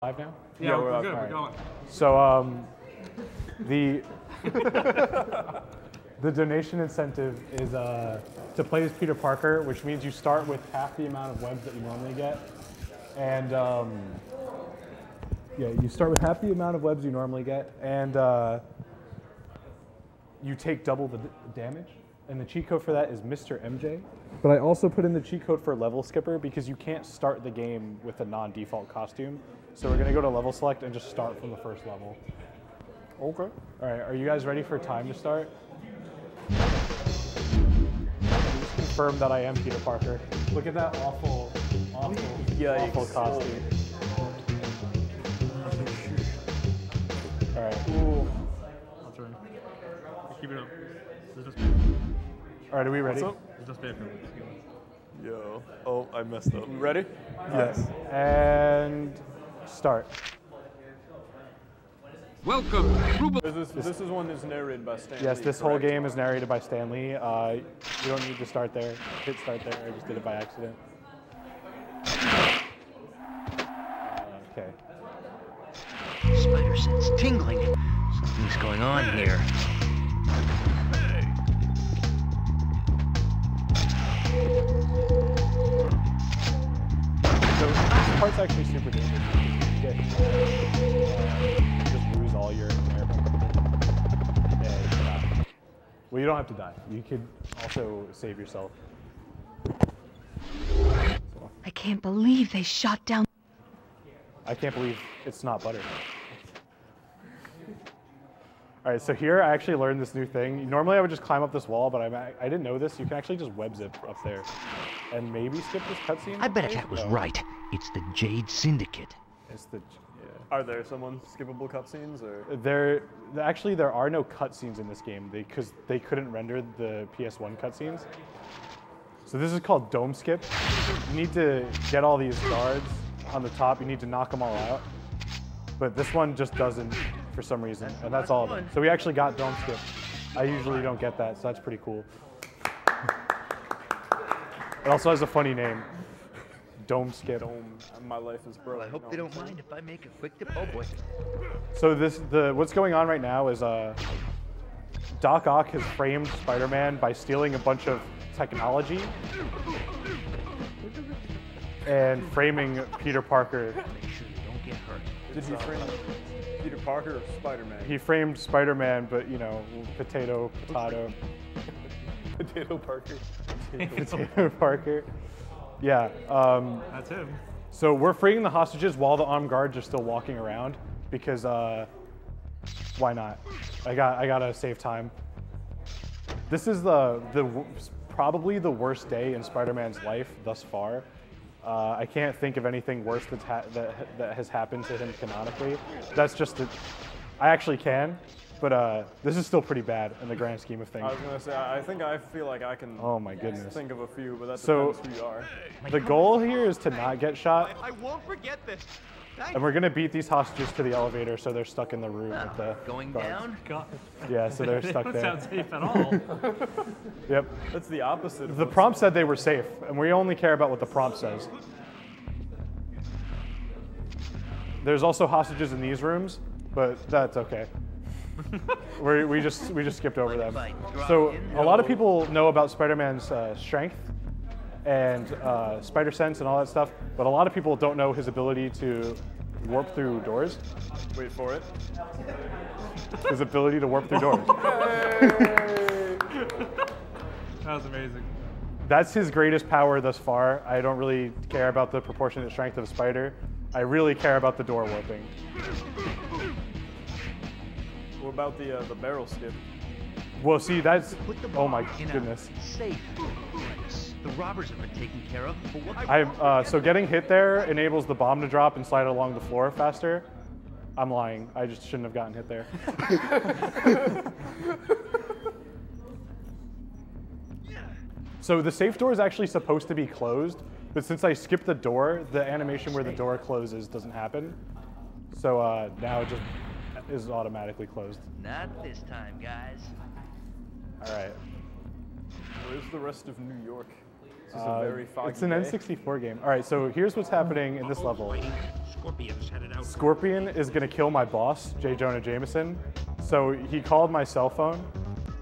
Live now? Yeah, we're good. We're going. So the the donation incentive is to play as Peter Parker, which means you start with half the amount of webs that you normally get, and yeah, you start with half the amount of webs you normally get, and you take double the damage. And the cheat code for that is Mr. MJ. But I also put in the cheat code for level skipper because you can't start the game with a non-default costume. So we're gonna go to level select and just start from the first level. Okay. All right, are you guys ready for time to start? Just confirm that I am Peter Parker. Look at that awful costume. All right. Ooh. I'll try. Keep it up. All right, are we ready? What's up? It's just bad. Yo. Oh, I messed up. Ready? Yes. And start. Welcome. This is one that's narrated by Stan Yes, Lee, this whole correct? game is narrated by Stan Lee. You don't need to start there. Hit start there. I just did it by accident. Okay. Spider sense tingling. Something's going on here. So this part's actually super dangerous. You just lose all your air. Well, you don't have to die. You could also save yourself. I can't believe they shot down. I can't believe it's not butter. All right, so here I actually learned this new thing. Normally I would just climb up this wall, but I didn't know this. You can actually just web zip up there and maybe skip this cutscene. I bet a cat was right. It's the Jade Syndicate. It's the, Are there some unskippable cutscenes or? there are no cutscenes in this game because they couldn't render the PS1 cutscenes. So this is called dome skip. You need to get all these guards on the top. You need to knock them all out. But this one just doesn't for some reason, and that's all of it. So we actually got dome skip. I usually don't get that, so that's pretty cool. It also has a funny name. Dome skip. My life is broke. Well, I hope they don't mind if I make a quick dip. Oh boy. So what's going on right now is Doc Ock has framed Spider-Man by stealing a bunch of technology and framing Peter Parker. Make sure you don't get hurt. Did he frame Peter Parker or Spider-Man? He framed Spider-Man, but you know, potato. Potato Parker. Potato Parker. Yeah. That's him. So we're freeing the hostages while the armed guards are still walking around because why not? I gotta save time. This is probably the worst day in Spider-Man's life thus far. I can't think of anything worse that has happened to him canonically. That's just I actually can, but this is still pretty bad in the grand scheme of things. I was gonna say, I feel like I can. Oh my goodness. Think of a few, but that So- depends who you are. The goal here is to not get shot, I won't forget this. and we're gonna beat these hostages to the elevator so they're stuck in the room with the Going guards. down. God. Yeah, so they're stuck That there. sounds safe at all. Yep. That's the opposite. Of The what's- prompt said they were safe, and we only care about what the prompt says. There's also hostages in these rooms, but that's okay. we just skipped over them. So a lot of people know about Spider-Man's strength and spider sense and all that stuff, but a lot of people don't know his ability to warp through doors. Wait for it. His ability to warp through doors. That was amazing. That's his greatest power thus far. I don't really care about the proportionate strength of a spider. I really care about the door warping. What about the barrel skip? Well, see, that's, Put the oh my bomb in a goodness. safe place. The robbers have been taken care of. But what So getting hit there enables the bomb to drop and slide along the floor faster. I'm lying. I just shouldn't have gotten hit there. So the safe door is actually supposed to be closed, but since I skipped the door, the animation where the door closes doesn't happen. So now it just is automatically closed. Not this time, guys. All right. Where's the rest of New York? This is a very foggy It's an day. N64 game. All right, so here's what's happening in this level. Scorpion's headed out. Scorpion is gonna kill my boss, J. Jonah Jameson. So he called my cell phone,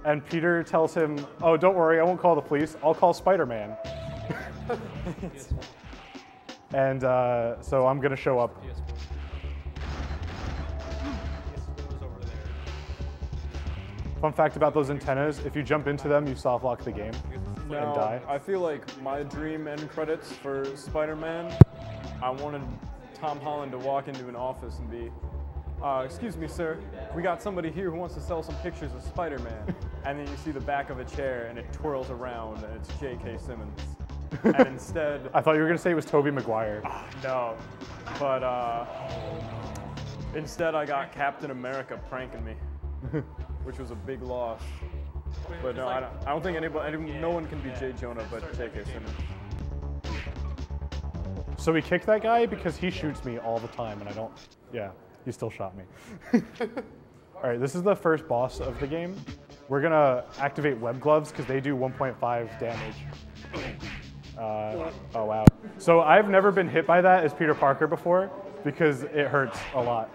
and Peter tells him, "Oh, don't worry, I won't call the police. I'll call Spider-Man." And so I'm gonna show up. Fun fact about those antennas: if you jump into them, you soft lock the game and die. I feel like my dream end credits for Spider-Man, I wanted Tom Holland to walk into an office and be, excuse me, sir, we got somebody here who wants to sell some pictures of Spider-Man. And then you see the back of a chair and it twirls around and it's J.K. Simmons. And instead... I thought you were gonna say it was Tobey Maguire. No, but instead I got Captain America pranking me, which was a big loss. But no, I don't think no one can be J. Jonah but J.K. Simmons. So we kick that guy because he shoots me all the time, and I don't. Yeah, he still shot me. All right, this is the first boss of the game. We're gonna activate web gloves because they do 1.5 damage. Oh wow. So I've never been hit by that as Peter Parker before because it hurts a lot.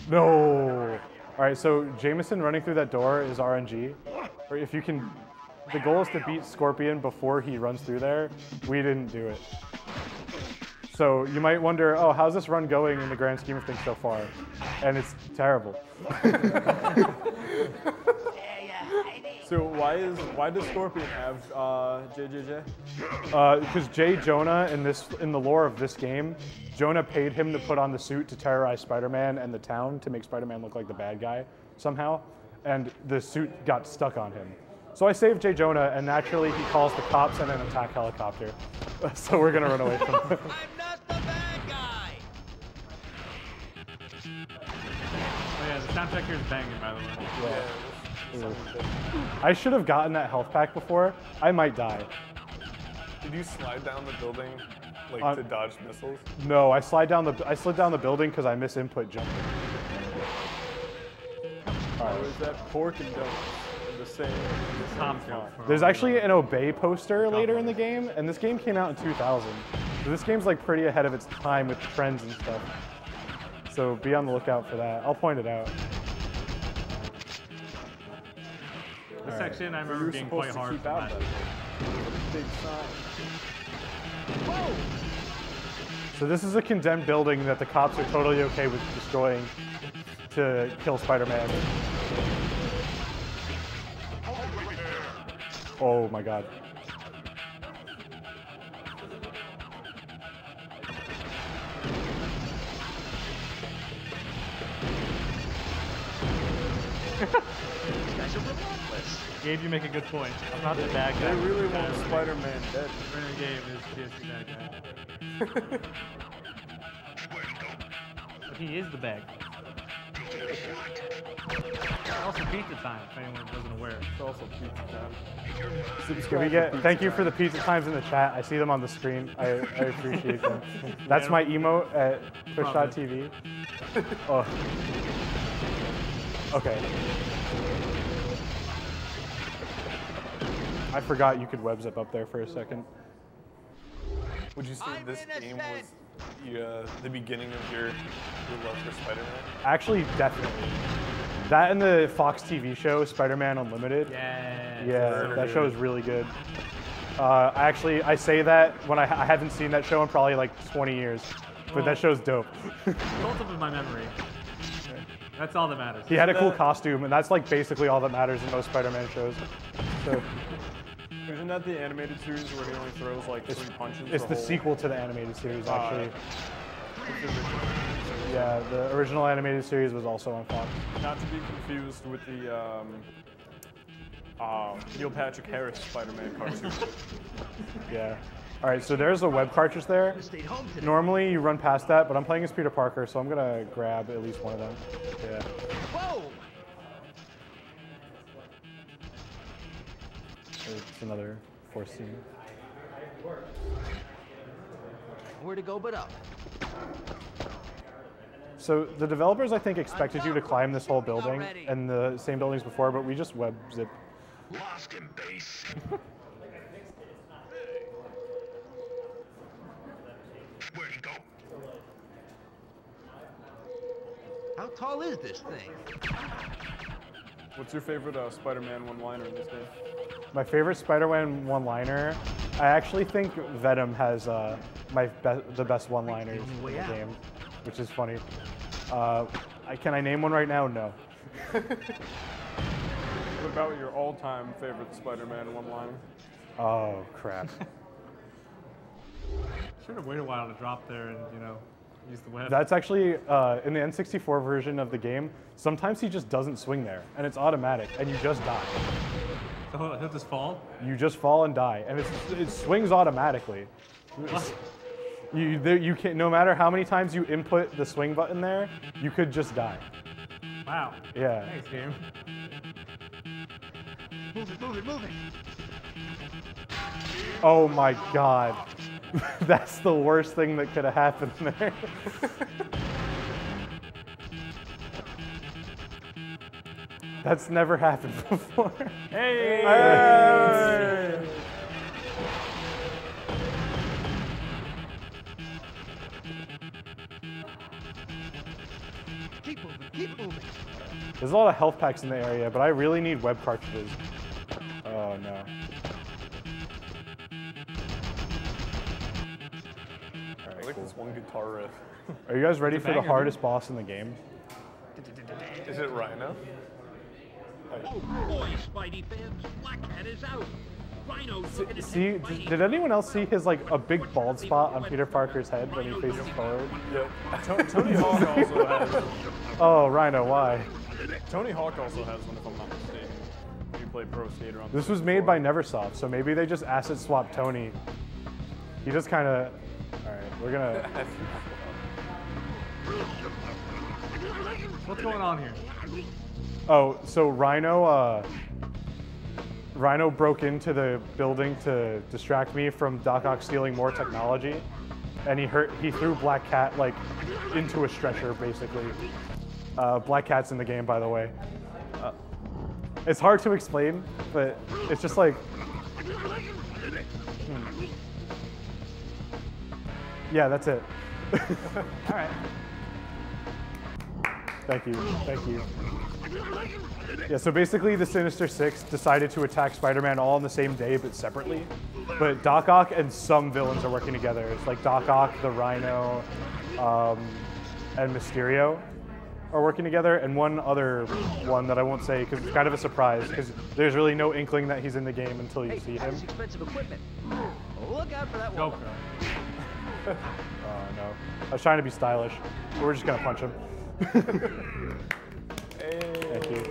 No. All right, so Jameson running through that door is RNG. Or if you can, the goal is to beat Scorpion before he runs through there. We didn't do it. So you might wonder, oh, how's this run going in the grand scheme of things so far? And it's terrible. So why does Scorpion have JJJ? Because J. Jonah in the lore of this game, Jonah paid him to put on the suit to terrorize Spider-Man and the town to make Spider-Man look like the bad guy somehow, and the suit got stuck on him. So I saved J. Jonah, and naturally he calls the cops and an attack helicopter. So we're gonna run away from him. I'm not the bad guy. Oh yeah, the soundtrack here is banging, by the way. Yeah. I should have gotten that health pack before. I might die. Did you slide down the building like to dodge missiles? No, I slid down the building because I miss input jumping. Or is that pork and donuts the same? Tom's joke. There's actually an Obey poster later in the game, and this game came out in 2000. So this game's like pretty ahead of its time with trends and stuff. So be on the lookout for that. I'll point it out. This section I remember being quite hard. Big sign. So this is a condemned building that the cops are totally okay with destroying to kill Spider-Man. Oh my god. These guys are relentless. Gabe, you make a good point. I'm not the bad guy. They really want Spider-Man dead. Gabe is the bad guy. But he is the bad guy. It's also pizza time, if anyone wasn't aware. It's also pizza time. Can we get, thank you for the pizza times in the chat. I see them on the screen. I appreciate them. That's my emote at twitch.tv. Oh. Okay. I forgot you could web zip up there for a second. Would you say this game was the beginning of your love for Spider-Man? Actually, definitely. That and the Fox TV show, Spider-Man Unlimited. Yeah, that show is really good. I say that when I haven't seen that show in probably like 20 years, but that show's dope. Built up in my memory. That's all that matters. He had a cool costume, and that's like basically all that matters in most Spider-Man shows. So, isn't that the animated series where he only throws like 3 punches? it's the sequel to the animated series, actually. Yeah, the original animated series was also on Fox. Not to be confused with the Neil Patrick Harris Spider-Man cartoon. Yeah. All right, so there's a web cartridge there. Normally you run past that, but I'm playing as Peter Parker, so I'm gonna grab at least one of them. Yeah. Whoa! It's another force scene. Where to go but up? So the developers, I think, expected you to climb this whole building and the same buildings before, but we just web zip. Lost in base. Where'd he go? How tall is this thing? What's your favorite Spider-Man one-liner in this game? My favorite Spider-Man one-liner, I actually think Venom has the best one-liners in the game, which is funny. Can I name one right now? No. What about your all-time favorite Spider-Man one-liner? Oh, crap. Should have waited a while to drop there and, you know, use the web. That's actually, in the N64 version of the game, sometimes he just doesn't swing there, and it's automatic, and you just die. So he'll just fall? You just fall and die, and it swings automatically. You can, no matter how many times you input the swing button there, you could just die. Wow. Yeah. Thanks, game. Move it, move it, move it. Oh my God. That's the worst thing that could have happened there. That's never happened before. Hey! Hey! Keep moving, keep moving. There's a lot of health packs in the area, but I really need web cartridges. Oh no. I like this one guitar riff. Are you guys ready It's a for the banger, hardest boss in the game? Is it Rhino? Oh boy, Spidey fans, Black Cat is out. Rhino's looking to See, take Spidey. did anyone else see his like a big bald spot on Peter Parker's head when he faces forward? Yeah. Tony Hawk also has. Oh, Rhino, why? Tony Hawk also has one, if I'm not mistaken. You played Pro Skater on. This was made by Neversoft, so maybe they just asset swapped Tony. He just kind of. All right, we're gonna. What's going on here? Oh, so Rhino broke into the building to distract me from Doc Ock stealing more technology, and he threw Black Cat like into a stretcher basically. Black Cat's in the game, by the way. It's hard to explain, but it's just like. Yeah, that's it. All right. Thank you, thank you. Yeah, so basically the Sinister Six decided to attack Spider-Man all on the same day, but separately. But Doc Ock and some villains are working together. It's like Doc Ock, the Rhino, and Mysterio are working together, and one other one that I won't say because it's kind of a surprise, because there's really no inkling that he's in the game until you see him. Expensive equipment. Look out for that one. Joker. Oh no. I was trying to be stylish. But we're just gonna punch him. Thank you.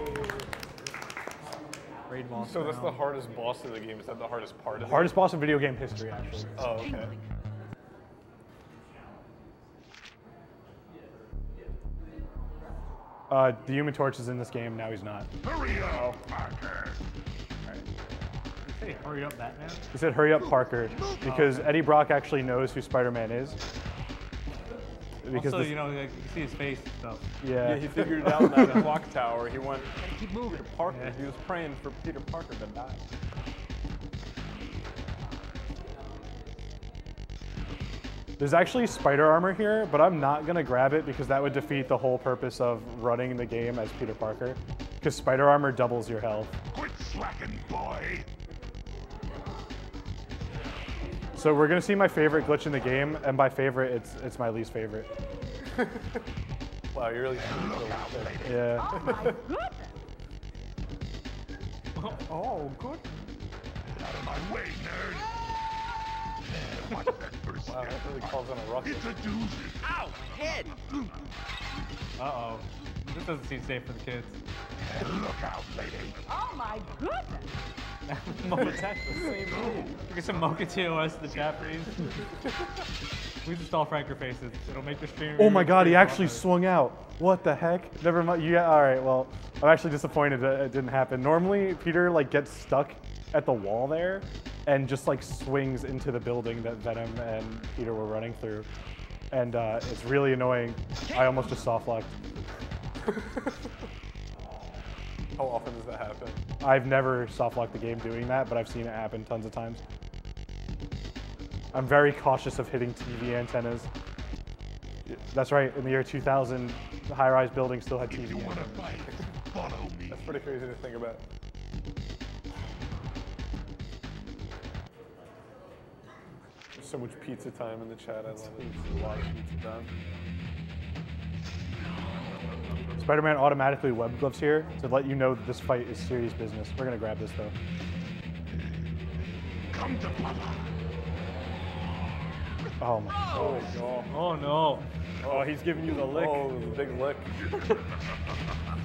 Raid monster. So that's the hardest boss in the game. Is that the hardest part of it? Hardest boss in video game history, actually. Oh, okay. The Human Torch is in this game, now he's not. Hurry up, Parker. Hey, hurry up, Batman. He said, hurry up, Parker, because Eddie Brock actually knows who Spider-Man is. Because Also, you know, like, you see his face and stuff. Yeah, yeah. he figured it out in that clock tower. He went, Keep moving. Peter Parker. Yeah. He was praying for Peter Parker to die. There's actually spider armor here, but I'm not gonna grab it because that would defeat the whole purpose of running the game as Peter Parker. Because spider armor doubles your health. Quit slacking, boy. So we're gonna see my favorite glitch in the game, and by favorite, it's my least favorite. Wow, you're really. Yeah. Oh my goodness. Oh, good. Out of my way, nerd. Watch that first Wow, that really calls in a ruckus. It's a doozy. Ow, head. Uh-oh. This doesn't seem safe for the kids. Look out, lady. Oh my goodness. Attack the same move. Get some Mocha TOS in the chat, please. We just all Franker faces. It'll make the stream. Oh my god, he actually swung out. What the heck? Never mind. Yeah, all right, well, I'm actually disappointed that it didn't happen. Normally, Peter like gets stuck at the wall there and just like swings into the building that Venom and Peter were running through. and it's really annoying. I almost just soft locked. How often does that happen? I've never soft locked the game doing that, but I've seen it happen tons of times. I'm very cautious of hitting TV antennas. That's right, in the year 2000, the high-rise building still had TV antennas. That's pretty crazy to think about. There's so much pizza time in the chat, I love it. A lot of pizza time. Spider-Man automatically web gloves here to let you know that this fight is serious business. We're gonna grab this though. Come to Papa. Oh my god. Oh no. Oh, he's giving you the lick. Oh, the big lick.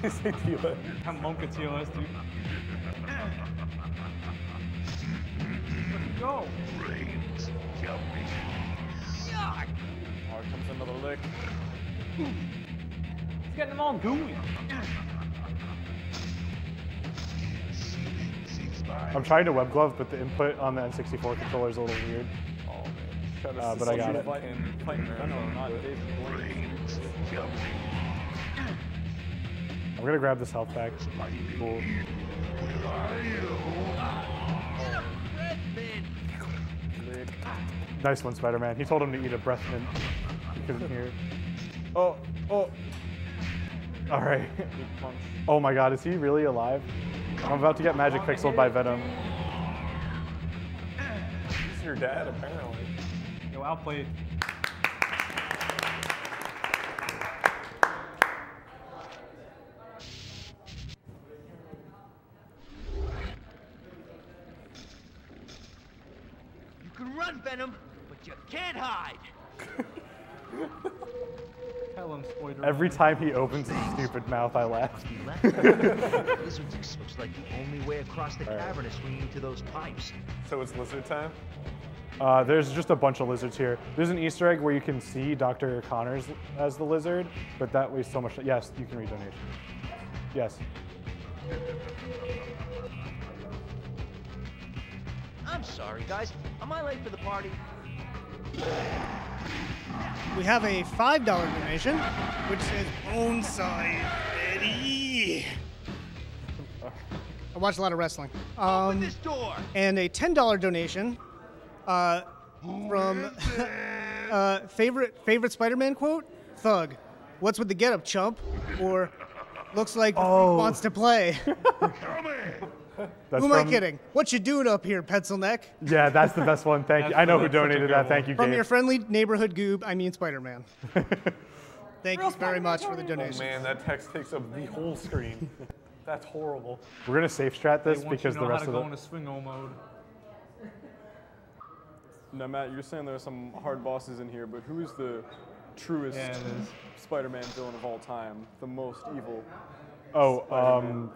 He's a dealer. That Mocha TOS, dude. Let's go. Brains, yummy. Oh, here comes another lick. He's getting them all gooey. I'm trying to web glove, but the input on the N64 controller is a little weird. Oh, man. But I got it. Fighting Venom, not David Blaine. Brains, yummy. I'm gonna grab this health pack. Cool. Where are you? Nice one, Spider-Man. He told him to eat a breath mint. He couldn't hear. Oh. All right. Oh my god, is he really alive? I'm about to get magic pixeled by Venom. He's your dad, apparently. Yo, outplayed. You can run, Venom, but you can't hide. Tell him, spoiler. Every time he opens his stupid mouth, I laugh. Lizards looks like the only way across the cavern is swinging to those pipes. So it's lizard time? There's just a bunch of lizards here. There's an Easter egg where you can see Dr. Connors as the lizard, but that wastes so much. Yes, you can read donation. Yes. I'm sorry, guys. Am I late for the party? We have a $5 donation, which says Bonsai Eddie. I watch a lot of wrestling. Open this door. And a $10 donation from favorite Spider-Man quote, Thug. What's with the getup, chump? Or looks like the freak wants to play. That's Who am I kidding? What you doing up here, pencil neck? Yeah, that's the best one. Thank you. I know who donated that. Thank you, From Gabe. your friendly neighborhood goob, I mean Spider-Man. Thank you very much for the donation. Man, that text takes up the whole screen. That's horrible. We're gonna safe strat this They want because you to the know rest how of to the. go into swing-o mode. Now, Matt, you're saying there are some hard bosses in here, but who is the truest Yeah, it is. Spider-Man villain of all time? The most evil? Oh, Spider-Man.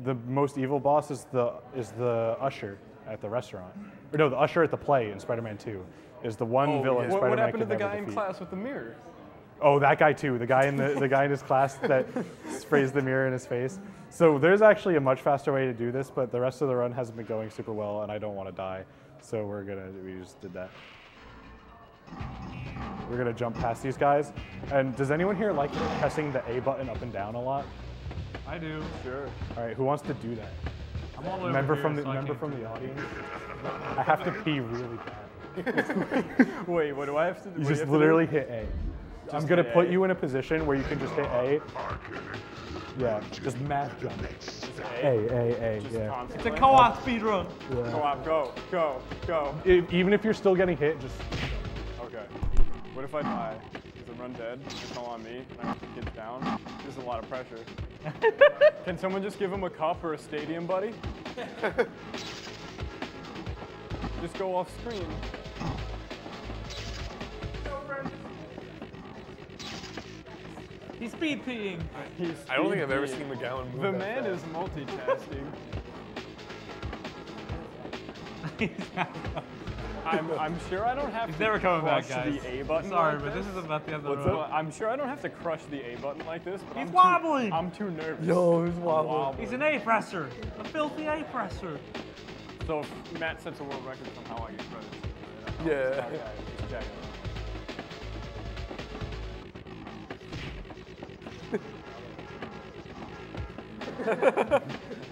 the most evil boss is the usher at the restaurant. Or no, the usher at the play in Spider-Man 2 is the one villain Spider-Man What happened to could the never guy in defeat. class with the mirror? Oh, that guy too. The guy in the guy in his class that sprays the mirror in his face. So there's actually a much faster way to do this, but the rest of the run hasn't been going super well, and I don't want to die. So we just did that. We're gonna jump past these guys. And does anyone here like pressing the A button up and down a lot? I do. Sure. All right, who wants to do that? I'm all over Member here, from the so I member can't from do the it. audience. I have to pee really bad. Wait, what do I have to do? You What do just have to literally do? hit A. I'm Just gonna hit put A? you in a position where you can just hit A. Yeah, just math jump. A, Just yeah. constantly? It's a co-op speedrun. Co-op, go. Even if you're still getting hit, just Okay. What if I die? Does the run dead? It's all on me, and I have to get down? There's a lot of pressure. Can someone just give him a cup or a stadium, buddy? Just go off screen. He's speed peeing. I don't think I've ever seen McGowan move The that man fast. is multitasking. I'm sure I don't have He's to never coming back, crush guys. the A button. Sorry, like but this is about the end of the What's road. up? I'm sure I don't have to crush the A button like this. But He's I'm wobbling. I'm too nervous. Yo, he's I'm wobbling. He's an A-presser. A filthy A-presser. So if Matt sets a world record, somehow I get credit. Yeah. Okay, just checking.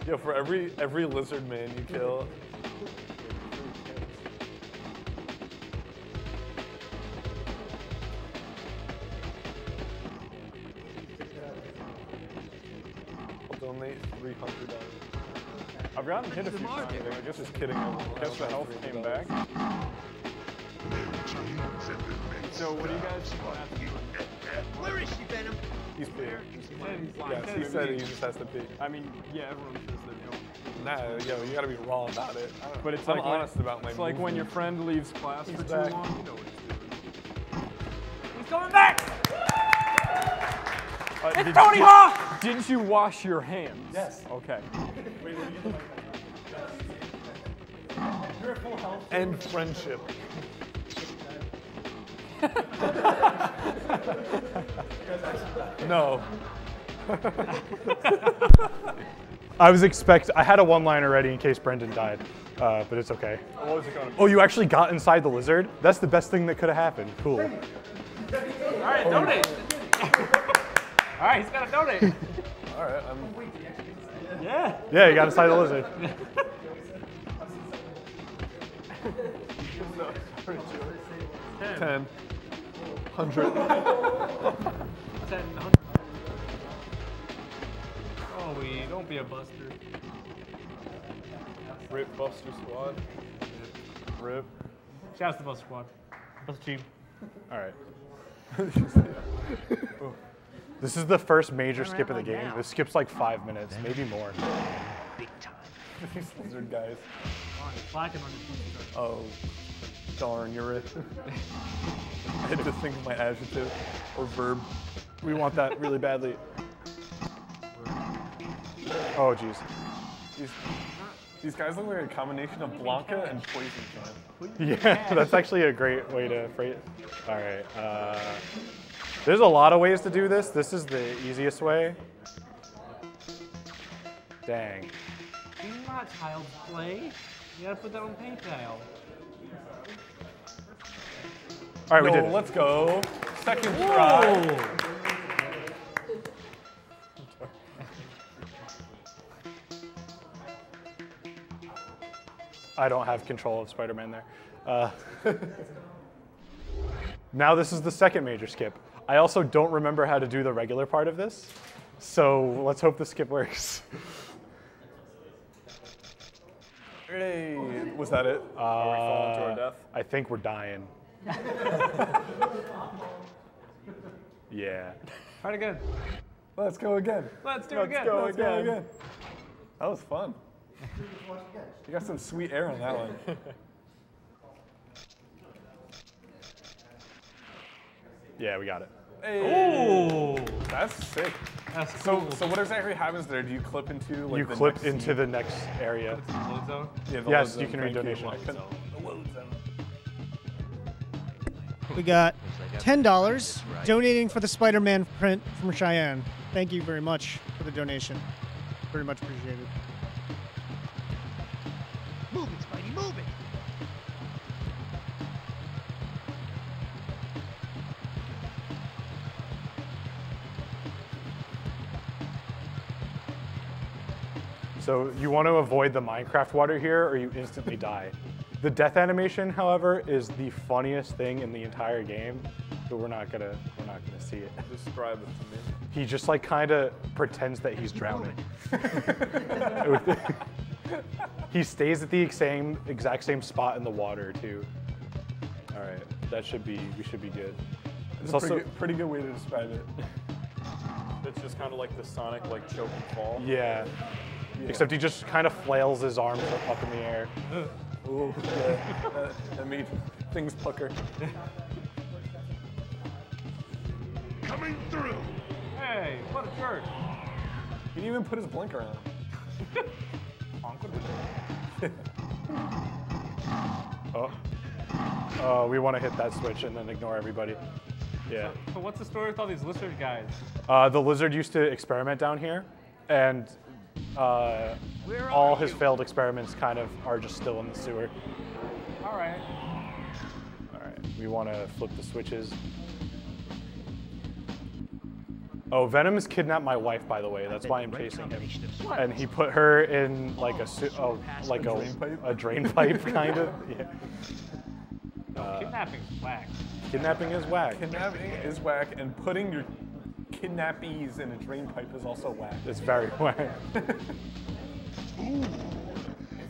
Yo, for every lizard man you kill. I'll donate $300. I've gotten hit a few times. I guess Just kidding. I guess the health came back. So what do you guys have to do? Where is she, Venom? He's peeing. Yes, He said he just has to pee. I mean, yeah, everyone says they're doing. Nah, yo, you gotta be raw about it. But it's I'm like honest about my It's like when your movement. friend leaves class for too back. long. You know what he's doing. He's coming back! It's Tony Hawk! Did you wash your hands? Yes. Okay. And friendship. No. I had a one-liner ready in case Brendan died, but it's okay. What was it going to be? Oh, you actually got inside the lizard? That's the best thing that could have happened. Cool. All right, donate. All right, he's got to donate. All right, Yeah. Yeah, you got inside the lizard. 10. 100. 10. Oh, don't be a buster. Rip Buster Squad. Rip. Shout out to the Buster Squad. Buster team. All right. This is the first major skip of the game. This skips like 5 minutes, maybe more. Big time. These lizard guys. Slacking on your Oh, darn, you're it. I had to think of my adjective or verb. We want that really badly. Oh, jeez. These guys look like a combination of Blanca and Poison Can. Yeah, that's actually a great way to phrase it. All right. There's a lot of ways to do this. This is the easiest way. Dang. This is not child's play. You gotta put that on PayPal. All right, we Yo, did it. let's go. Second try. I don't have control of Spider-Man there. Now this is the second major skip. I also don't remember how to do the regular part of this, so let's hope the skip works. Hey, was that it? Are we falling to our death? I think we're dying. Yeah. Try it again. Let's go again. Let's do it again. Let's go again. That was fun. You got some sweet air on that one. Yeah, we got it. Hey, that's sick. That's So, cool. so what exactly happens there? Do you clip into like You the clip next into scene? the next area. Load zone. Yeah, the Yes, load you can zone. read Thank donation. I couldn't- the load zone. We got $10 donating for the Spider-Man print from Cheyenne. Thank you very much for the donation. Very much appreciated. Move it, Spidey, move it. So you want to avoid the Minecraft water here or you instantly die. The death animation, however, is the funniest thing in the entire game, but we're not gonna see it. Describe it to me. He just like kind of pretends that he's drowning. He stays at the exact same spot in the water too. All right, we should be good. It's It's a also pretty good way to describe it. It's just kind of like the Sonic like choke and fall. yeah. Except he just kind of flails his arms up in the air. Ooh, yeah, that made things pucker. Coming through. Hey, what a jerk. He didn't even put his blinker on. Oh, we want to hit that switch and then ignore everybody. Yeah. So what's the story with all these lizard guys? The lizard used to experiment down here, and all his failed experiments kind of are just still in the sewer. All right. All right, we want to flip the switches. Oh, Venom has kidnapped my wife, by the way. That's why I'm Right chasing him. combination of sweat. And he put her in like a drain pipe, kind of. Yeah. Kidnapping's whack. Kidnapping is whack. Kidnapping is whack, and putting your kidnappees in a drain pipe is also whack. It's very whack. Ooh,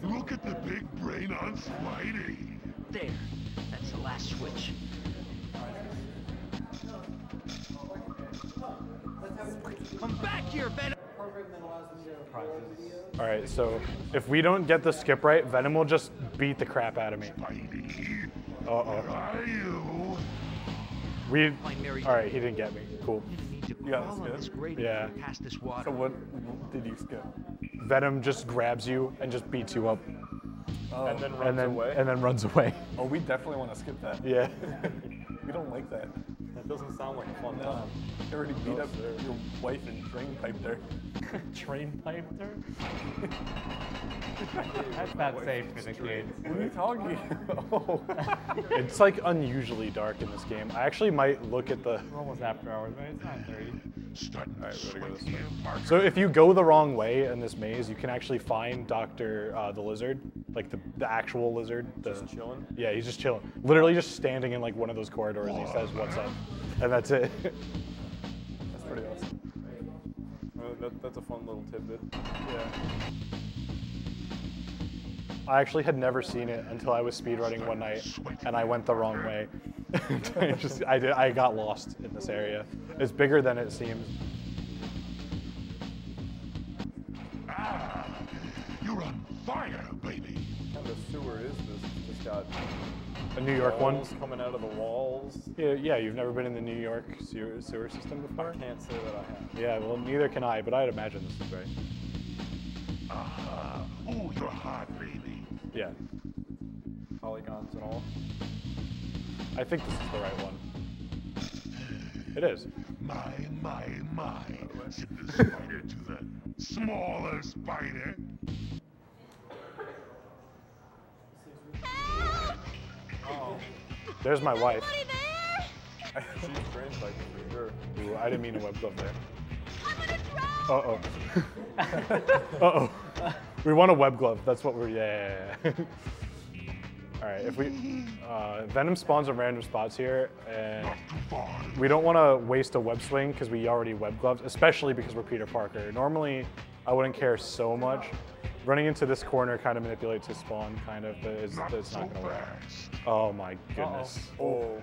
look at the big brain on Spidey. There. That's the last switch. Come back here, Venom! All right, so if we don't get the skip right, Venom will just beat the crap out of me. Spidey, Uh-oh. where are you? Find Mary All right, he didn't get me. Cool. You didn't need to got crawl this on this grate Yeah. past this water. So what did you skip? Venom just grabs you and just beats you up. And then runs away. And then runs away. Oh, we definitely want to skip that. Yeah. We don't like that. That doesn't sound like a fun time. You already beat up your wife and drain pipe there. Train piped her? That's not safe for the kids. What are you talking about? It's like unusually dark in this game. I actually might look at the. We're almost after hours, right? It's 9:30. Starting to Alright, we gotta go sweat this way. here, Parker. So if you go the wrong way in this maze, you can actually find Dr. The Lizard, like the actual lizard. Just chilling. Yeah, he's just chilling. Literally just standing in like one of those corridors. And he says, "What's up?" And that's it. That's pretty awesome. That's a fun little tidbit. Yeah. I actually had never seen it until I was speedrunning one night, and I went the wrong way. I got lost in this area. It's bigger than it seems. Ah, you're on fire, baby. What kind of sewer is this? It's just got A New York one. walls coming out of the walls. Yeah, you've never been in the New York sewer system before? Can't say that I have. Yeah, well, neither can I, but I'd imagine this is right. Ah, ooh, you're hot, baby. Yeah, Polygons and all. I think this is the right one. It is. My. Send the spider to the smaller spider. There's my wife. She's trained by for sure. Ooh, I didn't mean to web glove there. Uh-oh. Uh-oh. We want a web glove. That's what we're, yeah. All right, if we, Venom spawns in random spots here, and we don't want to waste a web swing because we already web gloved, especially because we're Peter Parker. Normally, I wouldn't care so much. Running into this corner kind of manipulates his spawn, kind of, but it's not going to work. Oh my goodness. Oh.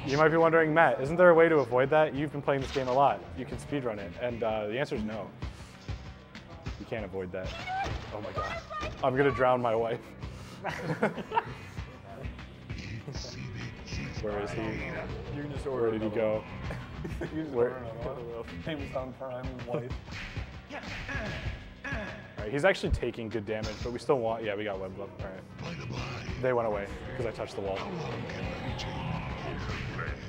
You might be wondering, Matt, isn't there a way to avoid that? You've been playing this game a lot. You can speedrun it, and the answer is no. You can't avoid that. Oh my god. I'm gonna drown my wife. Where is he? You can just Where order did he another go? You just Where- order another one. Amazon Prime wife. All right, he's actually taking good damage, but we still want, yeah, we got web glove. All right. By the by, They went away because I touched the wall. how long can Mary Jane hold her breath?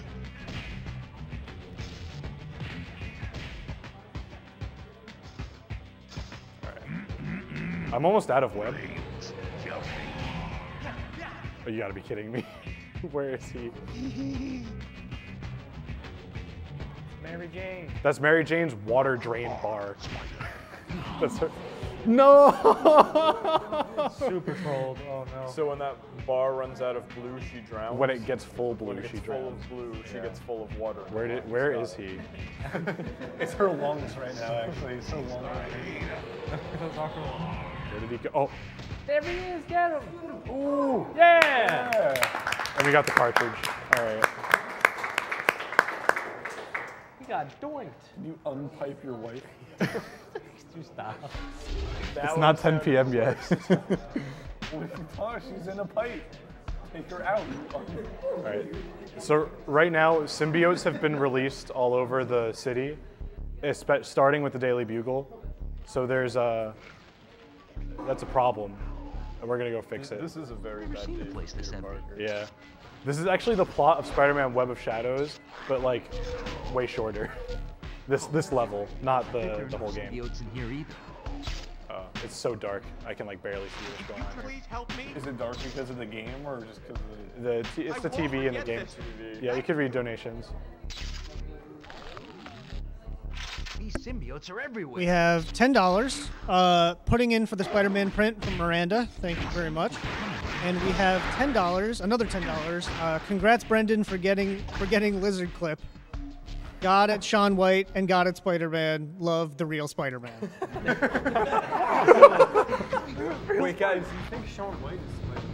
I'm almost out of web. Brains, yummy. Oh, you gotta be kidding me. Where is he? Mary Jane. That's Mary Jane's water drain bar. That's her. No! Super cold. Oh no. So when that bar runs out of blue, she drowns. When it gets full blue, When it she gets full drowns. of blue, she gets full of water. Where is he? It's her lungs right now, actually. It's her lungs. Where did he go? Oh, There he is. Get him. ooh! Yeah. And we got the cartridge. All right. He got doinked. Can you unpipe your wife? You stop. It's not 10 p.m. yet. Oh, she's in a pipe. Take her out. All right. So right now, symbiotes have been released all over the city, starting with the Daily Bugle. So there's that's a problem, and we're gonna go fix it. This is a very Never bad seen day a for place this Peter empty. Parker. Yeah. This is actually the plot of Spider-Man Web of Shadows, but like way shorter. This level, not the whole game. Symbiotes in here either. It's so dark, I can like barely see what's going on here. Please help me. Is it dark because of the game or just because of the... It's the TV in the game. Yeah, you could read donations. Symbiotes are everywhere. We have $10. Putting in for the Spider-Man print from Miranda. Thank you very much. And we have $10, another $10. Congrats, Brendan, for getting Lizard Clip. God at Shaun White and God at Spider-Man. Love the real Spider-Man. Wait, guys, you think Shaun White is Spider-Man?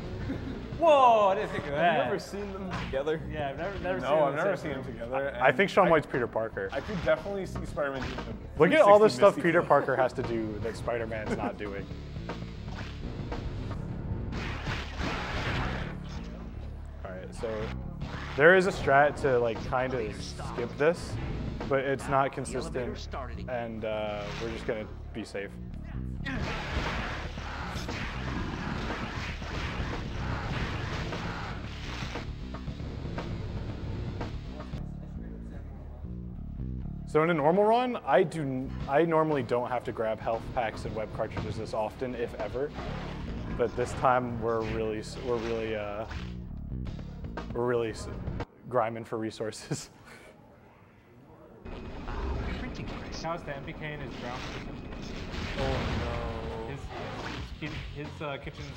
Whoa, I didn't think of that. Have you ever seen them together? Yeah, I've never seen them. No, I've never seen them together. I think Shaun White's Peter Parker. I could definitely see Spider-Man doing the Look at all the 360 stuff Misty Peter Flip. Parker has to do that Spider-Man's not doing. All right, so there is a strat to like kind of skip this, but it's not consistent, and we're just gonna be safe. So in a normal run, I normally don't have to grab health packs and web cartridges this often, if ever. But this time we're really grinding for resources. How's the MPK in his ground? Oh His kitchen's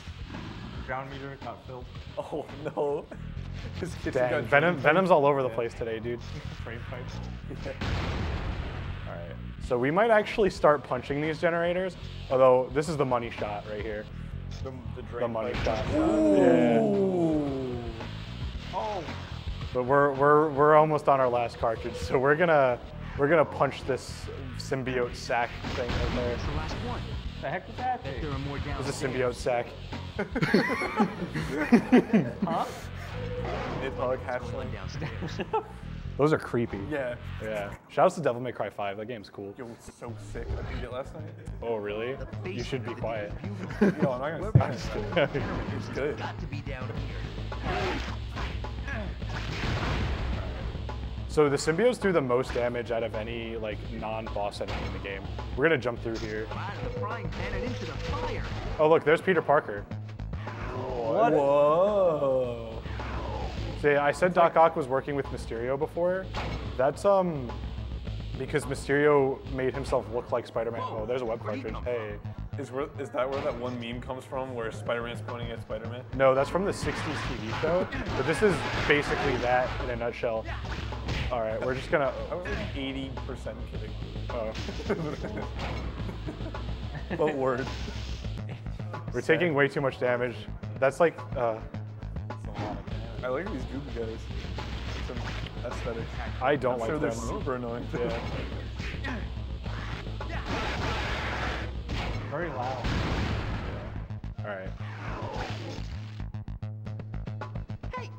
ground meter got filled. no. Oh no. His kitchen Dang, got Venom's all over the place today, dude. Frame pipes. All right, so we might actually start punching these generators. Although this is the money shot right here. the drain The money pipe. shot. Yeah. Oh. But we're almost on our last cartridge, so we're gonna punch this symbiote sack thing right there. That's the last one. The heck was that? There are more It's a downstairs. symbiote sack. Huh? Nidhogg hatchling. Downstairs. Those are creepy. Yeah. Yeah. Shouts to Devil May Cry 5. That game's cool. Yo, it's so sick. I beat it last night. Oh, really? You should be quiet. Yo, I'm not gonna I'm just kidding. It's good. Got to be down here. So the symbiotes do the most damage out of any like non-boss enemy in the game. We're gonna jump through here. Out of the frying pan and into the fire. Oh look, there's Peter Parker. What? Whoa. See, I said Doc Ock was working with Mysterio before. That's because Mysterio made himself look like Spider-Man. Oh, there's a web cartridge. Hey. Is that where that one meme comes from, where Spider-Man's pointing at Spider-Man? No, that's from the 60s TV show. But this is basically that in a nutshell. All right, we're just gonna. I was like 80% kidding. Oh. But word. We're taking way too much damage. That's like. I like these goopy guys. Some aesthetic. I don't like So they're them. super annoying. Yeah. Very loud. All right. Hey,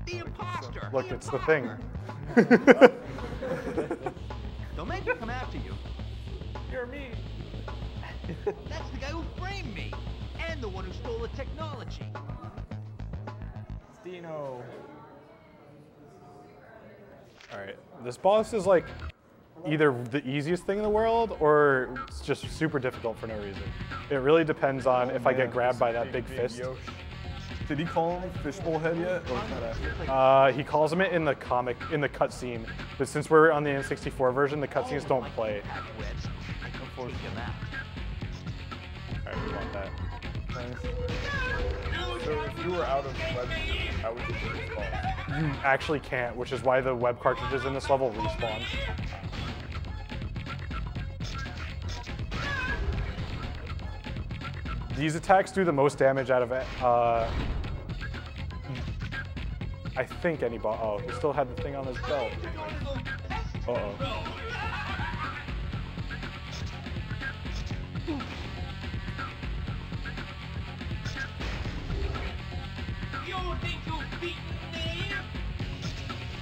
the imposter. Look, it's the thing. Don't make me come after you. You're me. That's the guy who framed me. And the one who stole the technology. Dino. All right. This boss is like either the easiest thing in the world or it's just super difficult for no reason. It really depends on if I get grabbed by that big fist. Yosh. Did he call him Fishbowl Head yet? Or was that after? He calls him it in the comic, in the cutscene. But since we're on the N64 version, the cutscenes don't play. Webs. I can take him out. All right, we want that. Nice. So if you were out of web, how would you do this boss? You actually can't, which is why the web cartridges in this level respawn. These attacks do the most damage out of it. I think any boss. Oh, he still had the thing on his belt. Uh-oh.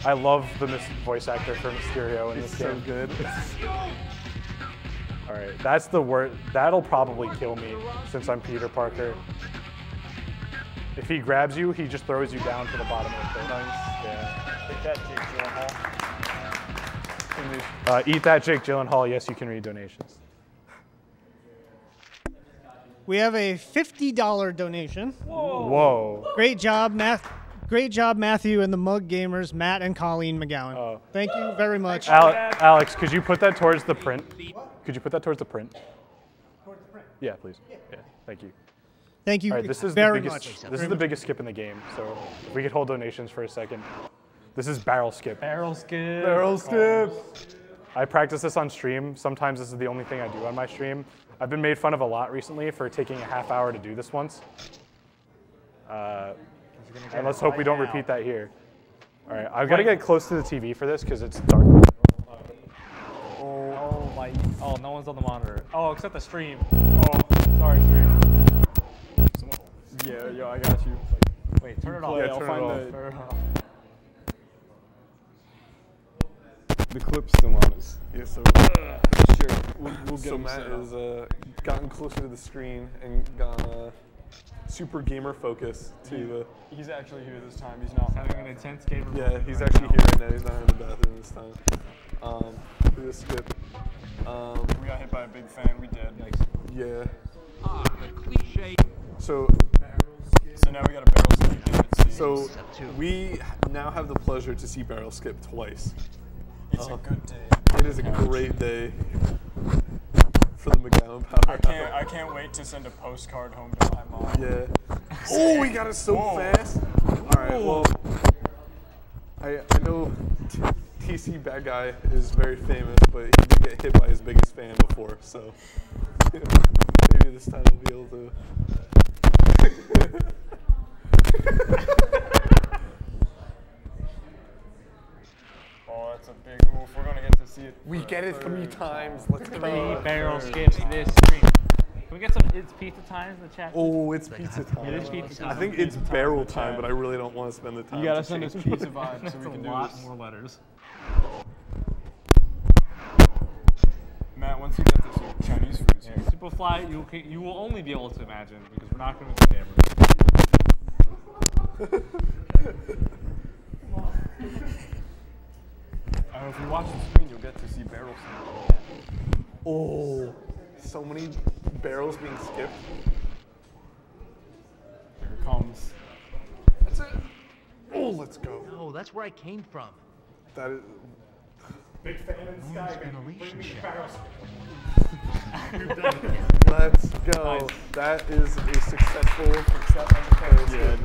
I love the voice actor for Mysterio in this game. So good. All right, that's the word. That'll probably kill me since I'm Peter Parker. If he grabs you, he just throws you down to the bottom of the pit. Nice. Yeah. Take that, Jake Gyllenhaal. Eat that, Jake Gyllenhaal. Yes, you can read donations. We have a $50 donation. Whoa. Great job, Great job, Matthew and the Mug Gamers, Matt and Colleen McGowan. Oh. Thank you very much. Alex, could you put that towards the print? Could you put that towards the print? Towards the print. Yeah, please. Yeah, thank you. Thank you All right, this is very the biggest. much. This is the biggest skip in the game. So if we could hold donations for a second. This is barrel skip. Barrel skip. Barrel skip. I practice this on stream. Sometimes this is the only thing I do on my stream. I've been made fun of a lot recently for taking a half hour to do this once. And let's hope we don't repeat that here. All right, I've got to get close to the TV for this because it's dark. Oh my! Oh, no one's on the monitor. Oh, except the stream. Oh, sorry, stream. Yeah, yo, I got you. Wait, turn it off. Yeah, I'll turn find it Turn it off. The clip's still on us. Yeah, so Sure, we'll get so him Matt set up. has gotten closer to the screen and gone super gamer focus to He's actually here this time. He's not. Having an intense game. of yeah, moment he's right actually now. here right now. He's not in the bathroom this time. For this skip. We got hit by a big fan. We did. Yeah. Ah, the cliche. So So now we got a barrel skip game, it seems. so we now have the pleasure to see barrel skip twice. It's a good day. It is a great day for the McGowan Power. I can't wait to send a postcard home to my mom. Yeah. Oh, we got it so fast. All right. Well, I know tscbadguy is very famous, but he did get hit by his biggest fan before, so maybe this time we'll be able to. Oh, that's a big oof. We're gonna get to see it. We get it 3 times. Let's go. 3 barrel skips this stream. Can we get some It's Pizza Times in the chat? Oh, it's pizza time. It is pizza I time. think it's barrel time, but I really don't want to spend the time. You gotta to send us change. pizza vibes so That's we a can do lot this. more letters. Matt, once you get this, your Chinese food's here. Superfly, you will only be able to imagine because we're not going to the camera. If you watch the screen, you'll get to see barrel skip. Oh, so many barrels being skipped. Here it comes. That's it. Oh, let's go. No, that's where I came from. That is. Big fan in the sky, man. Relationship. Let's go. That is a successful. Yeah,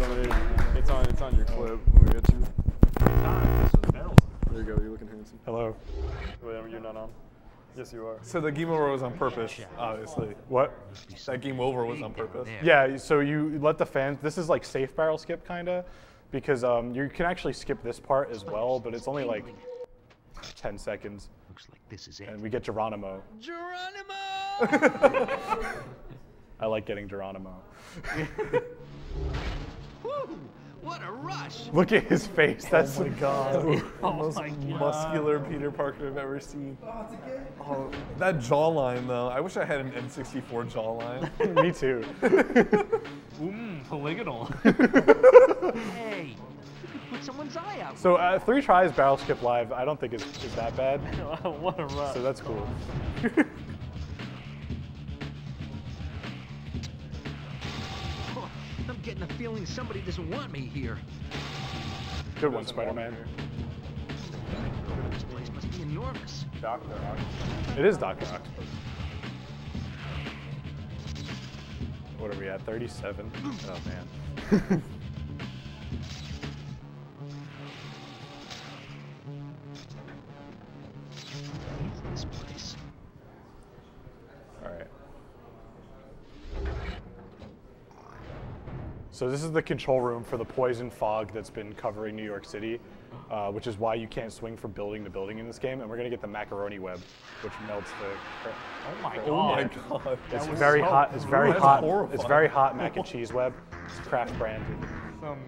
it's on your clip. We'll get you. There you go. You're looking handsome. Hello. Wait, you're not on. Yes, you are. So the game over was on purpose, obviously. What? That game over was on purpose. Yeah, so you let the fans, this is like safe barrel skip kinda, because you can actually skip this part as well, but it's only like 10 seconds. Looks like this is it. And we get Geronimo. Geronimo! I like getting Geronimo. Woo! What a rush! Look at his face. That's Oh my god. The Oh most my God. muscular Peter Parker I've ever seen. Oh, that jawline though. I wish I had an N64 jawline. Me too. Polygonal. Hey, you could put someone's eye out. So 3 tries barrel skip live, I don't think is that bad. What a rush. So that's cool. Oh, I'm getting a feeling somebody doesn't want me here. Good one, Spider-Man. This place must be enormous. Doctor Octopus. It is Dr. Octopus. What are we at? 37? Oh man. This place. All right. So this is the control room for the poison fog that's been covering New York City, which is why you can't swing from building to building in this game. And we're gonna get the macaroni web, which melts the. Oh my god. Oh my god. It's very hot. It's very That's hot. horrifying. It's very hot mac and cheese web. It's craft branded. Some.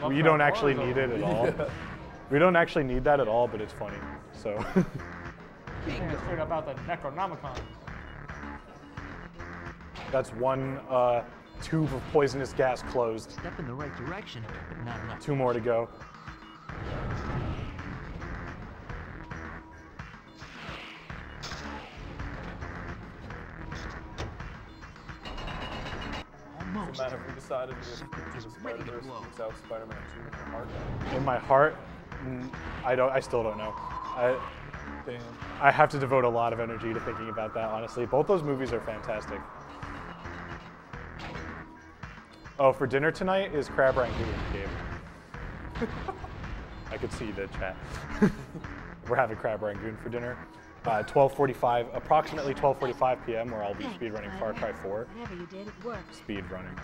We don't actually need it at all. We don't actually need that at all, but it's funny. So. Yeah, straight up out the Necronomicon. That's one tube of poisonous gas closed. Step in the right direction, but not enough. 2 more to go. Almost. Matt, have we decided if the Spider-Verse puts out Spider-Man 2 in your heart? In my heart, I still don't know. I have to devote a lot of energy to thinking about that, honestly. Both those movies are fantastic. Oh, for dinner tonight is crab rangoon game. I could see the chat. We're having crab rangoon for dinner. 12:45, approximately 12:45 p.m., where I'll be speedrunning Far Cry 4. Whatever you did, it worked. Speedrunning.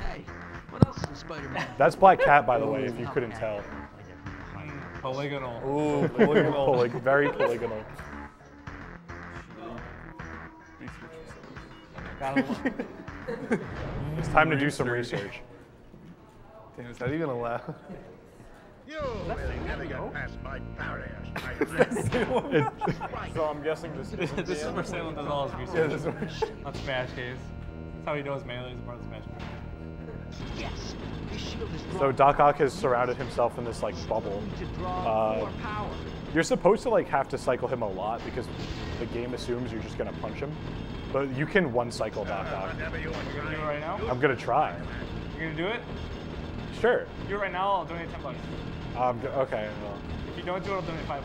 Hey, what else is Spider-Man? That's Black Cat, by the way, if you couldn't tell. Polygonal. Ooh, polygonal. Very polygonal. It's time to do some research. Damn, is that even allowed? You will never get past my barrier, Spider-Man. So I'm guessing this is This is where Salem does all his research. On Smash Case. That's how he knows Melee is a part of Smash Case. Yes. This shield is So Doc Ock has surrounded himself in this like bubble. to draw more power. You're supposed to like have to cycle him a lot because the game assumes you're just gonna punch him. But you can one cycle Doc Ock. Whatever you want You're gonna do it right now? I'm gonna try. You're gonna do it? Sure. Do it right now, I'll donate $10. Okay. Well, If you don't do it, I'll donate $5.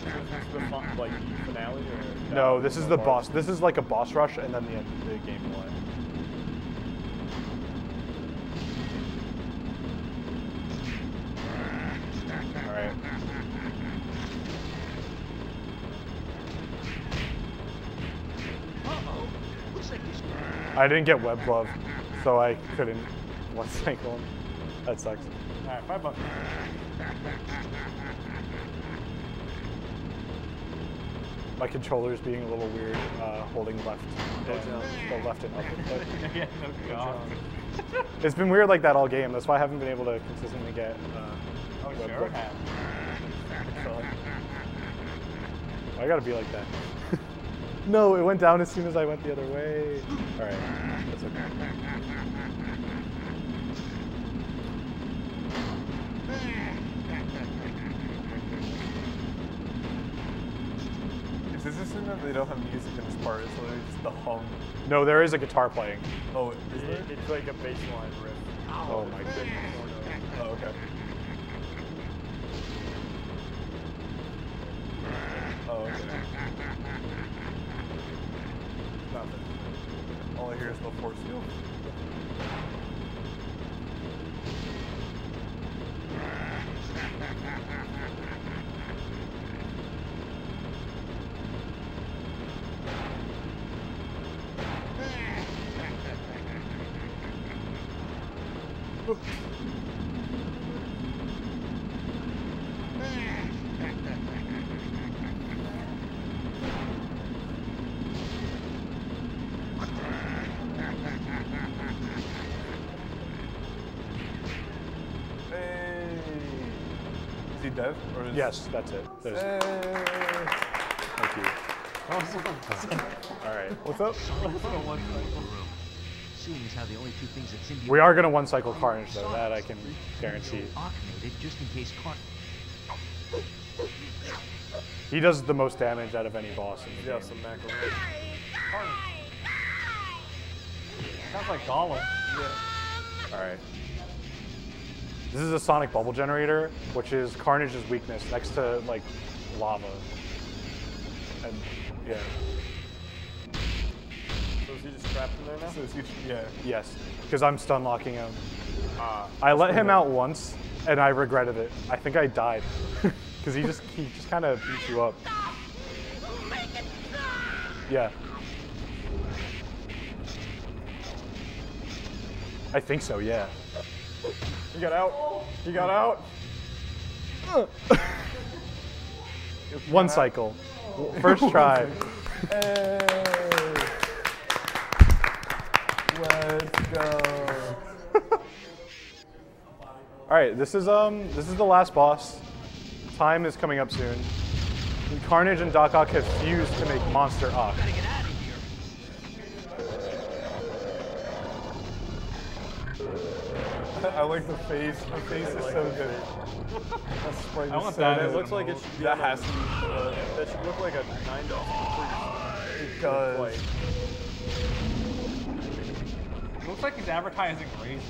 This is the like finale or no, this is the boss. This is like a boss rush, and then the game will end. All right. Uh-oh. Looks like he's I didn't get web glove, so I couldn't one cycle him. That sucks. Alright, $5. My controller's being a little weird, holding left, the left and up. But Yeah, no God. it's been weird like that all game. That's why I haven't been able to consistently get Oh, web sure glove. have. I gotta be like that. No, it went down as soon as I went the other way. All right, that's okay. Is this assume that they don't have music in this part? It's literally just the hum. No, there is a guitar playing. Oh, is there? It's like a baseline riff. Oh my goodness. Oh, okay. Oh, okay. Nothing. All I hear is the force field. Hey. Is he dead? Or is Yes, that's it. There's, Hey. thank you. All right. What's up? seeing as how the only two things that symbiote We are gonna one cycle Carnage though. That I can guarantee. automated just in case He does the most damage out of any boss in the Yeah, game. some macaroni. Sounds like Gollum. All right. This is a sonic bubble generator, which is Carnage's weakness next to like lava. And yeah, So is he just trapped in there now? So is he, yeah. yes, because I'm stun locking him. I let him out once, and I regretted it. I think I died because he just kind of beats you up. Yeah. I think so. Yeah. He got out. He got out. One cycle. First try. Hey. Let's go. All right, this is the last boss. Time is coming up soon. Carnage and Doc Ock have fused to make Monster Ock. I like the face. The face is so good. That sprite I is want so that good. as It looks like it should be. That on a- has to be. That should look like a 90s. It does. Like, Looks like he's advertising raisins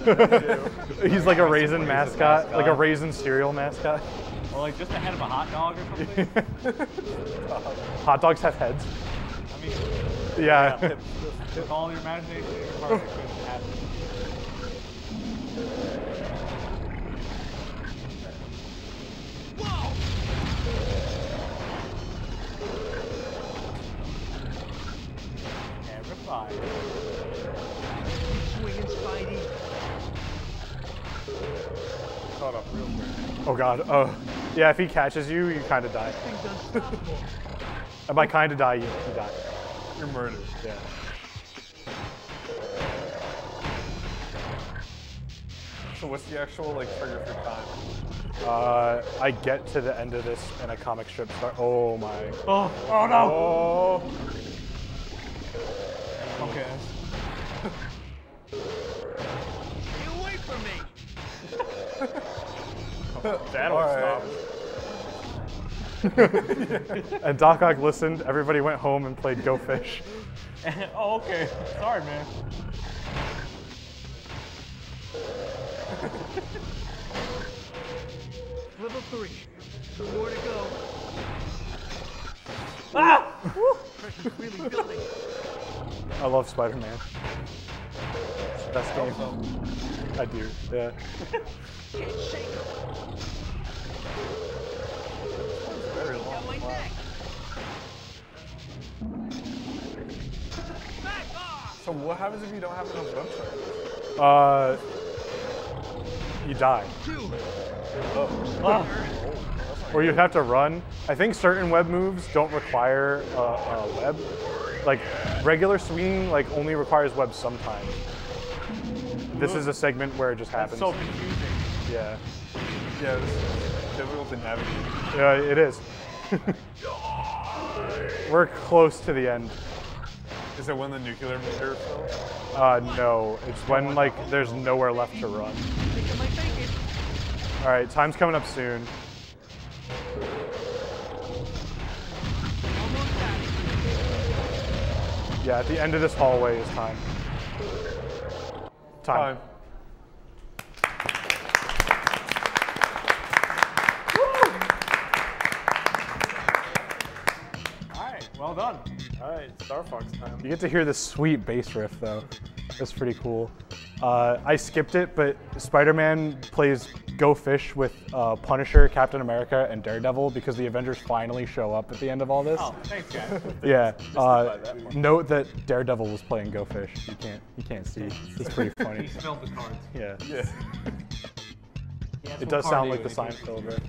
very aggressive. He's like a raisin mascot, like a raisin cereal mascot. Or like just the head of a hot dog or something. Hot dogs have heads. I mean, Yeah. with all your imagination, it's hard to could happen. Terrified. Swinging Spidey. Caught up real quick. Oh god. Oh. Yeah, if he catches you, you kind of die. Thing's unstoppable. And by kind of die, you die. You're murdered. Yeah. So what's the actual like trigger for time? I get to the end of this and a comic strip start. Oh my. Oh no! Oh. Okay. Stay away from me. That'll stop. And Doc Ock listened. Everybody went home and played Go Fish. Oh, okay. Sorry, man. Level 3. Some more to go. Ah! Pressure's really building. I love Spider-Man. It's the best game. I do. Yeah. Can't shake him. Very long. Got my neck. Back off. So what happens if you don't have enough websites? You die. 2. Or you have to run. I think certain web moves don't require a web. Like regular swinging, like only requires web sometimes. This is a segment where it just happens. So confusing. Yeah. Yeah, this is difficult to navigate. Yeah, it is. We're close to the end. Is it when the nuclear meter fills? No, it's when like there's nowhere left to run. Think I might make it. All right, time's coming up soon. Almost got it. Yeah, at the end of this hallway is time. Time. Alright, well done. All right, Star Fox time. You get to hear this sweet bass riff though. That's pretty cool. I skipped it, but Spider-Man plays Go Fish with Punisher, Captain America, and Daredevil because the Avengers finally show up at the end of all this. Oh, thanks, guys. Yeah. Note that Daredevil was playing Go Fish. You can't see. It's pretty funny. He spilled the cards. Yeah. Yeah. He had It some does sound card like the ego. Seinfeld, right?